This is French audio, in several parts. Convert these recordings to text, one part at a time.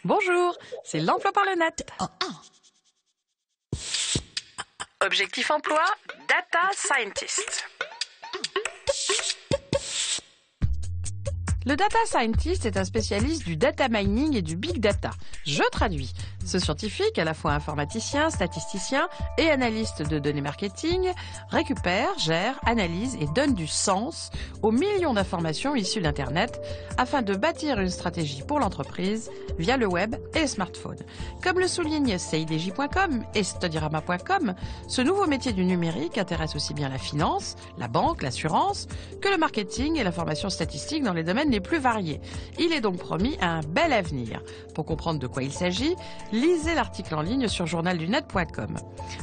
Bonjour, c'est l'emploi par le net. Objectif emploi, Data Scientist. Le data scientist est un spécialiste du data mining et du big data. Je traduis. Ce scientifique, à la fois informaticien, statisticien et analyste de données marketing, récupère, gère, analyse et donne du sens aux millions d'informations issues d'Internet afin de bâtir une stratégie pour l'entreprise via le web et le smartphone. Comme le soulignent CIDJ.com et Studirama.com, ce nouveau métier du numérique intéresse aussi bien la finance, la banque, l'assurance, que le marketing et l'information statistique dans les domaines les plus variés. Il est donc promis à un bel avenir. Pour comprendre de quoi il s'agit, lisez l'article en ligne sur journaldunet.com.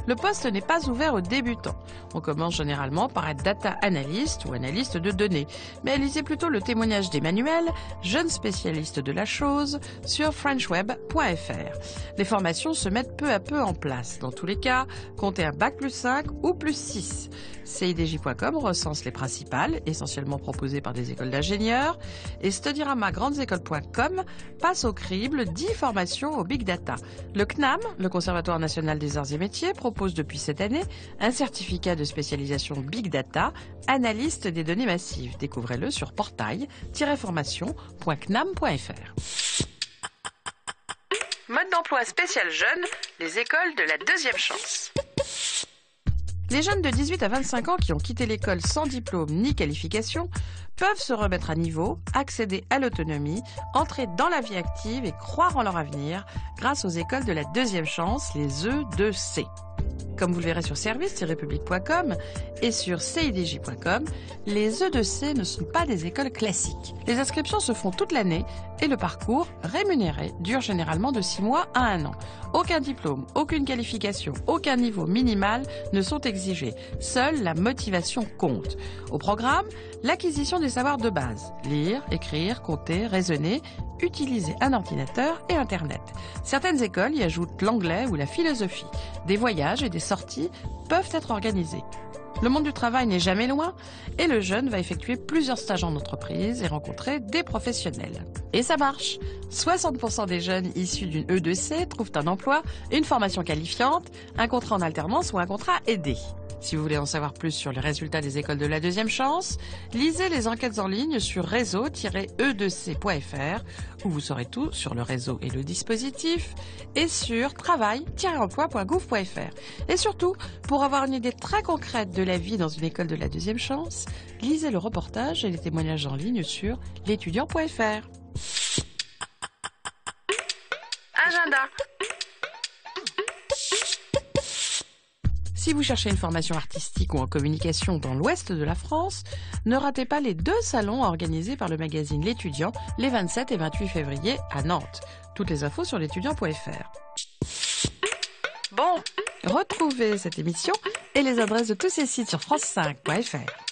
Le poste n'est pas ouvert aux débutants. On commence généralement par être data analyst ou analyste de données. Mais lisez plutôt le témoignage d'Emmanuel, jeune spécialiste de la chose, sur frenchweb.fr. Les formations se mettent peu à peu en place. Dans tous les cas, comptez un bac plus 5 ou plus 6. CIDJ.com recense les principales, essentiellement proposées par des écoles d'ingénieurs, et StudiRama-grandesécoles.com passe au crible 10 formations au Big Data. Le CNAM, le Conservatoire national des arts et métiers, propose depuis cette année un certificat de spécialisation Big Data, analyste des données massives. Découvrez-le sur portail-formation.cnam.fr. Mode d'emploi spécial jeune, les écoles de la deuxième chance. Les jeunes de 18 à 25 ans qui ont quitté l'école sans diplôme ni qualification peuvent se remettre à niveau, accéder à l'autonomie, entrer dans la vie active et croire en leur avenir grâce aux écoles de la deuxième chance, les E2C. Comme vous le verrez sur service-public.com et sur CIDJ.com, les E2C ne sont pas des écoles classiques. Les inscriptions se font toute l'année et le parcours, rémunéré, dure généralement de 6 mois à 1 an. Aucun diplôme, aucune qualification, aucun niveau minimal ne sont exigés. Seule la motivation compte. Au programme, l'acquisition des savoirs de base. Lire, écrire, compter, raisonner, utiliser un ordinateur et Internet. Certaines écoles y ajoutent l'anglais ou la philosophie. Des voyages et des sorties peuvent être organisés. Le monde du travail n'est jamais loin et le jeune va effectuer plusieurs stages en entreprise et rencontrer des professionnels. Et ça marche. 60% des jeunes issus d'une E2C trouvent un emploi, une formation qualifiante, un contrat en alternance ou un contrat aidé. Si vous voulez en savoir plus sur les résultats des écoles de la deuxième chance, lisez les enquêtes en ligne sur réseau-e2c.fr où vous saurez tout sur le réseau et le dispositif et sur travail-emploi.gouv.fr. Et surtout, pour avoir une idée très concrète de la vie dans une école de la deuxième chance, lisez le reportage et les témoignages en ligne sur l'étudiant.fr. Agenda. Si vous cherchez une formation artistique ou en communication dans l'ouest de la France, ne ratez pas les 2 salons organisés par le magazine L'Étudiant les 27 et 28 février à Nantes. Toutes les infos sur l'étudiant.fr. Bon, Retrouvez cette émission et les adresses de tous ces sites sur france5.fr.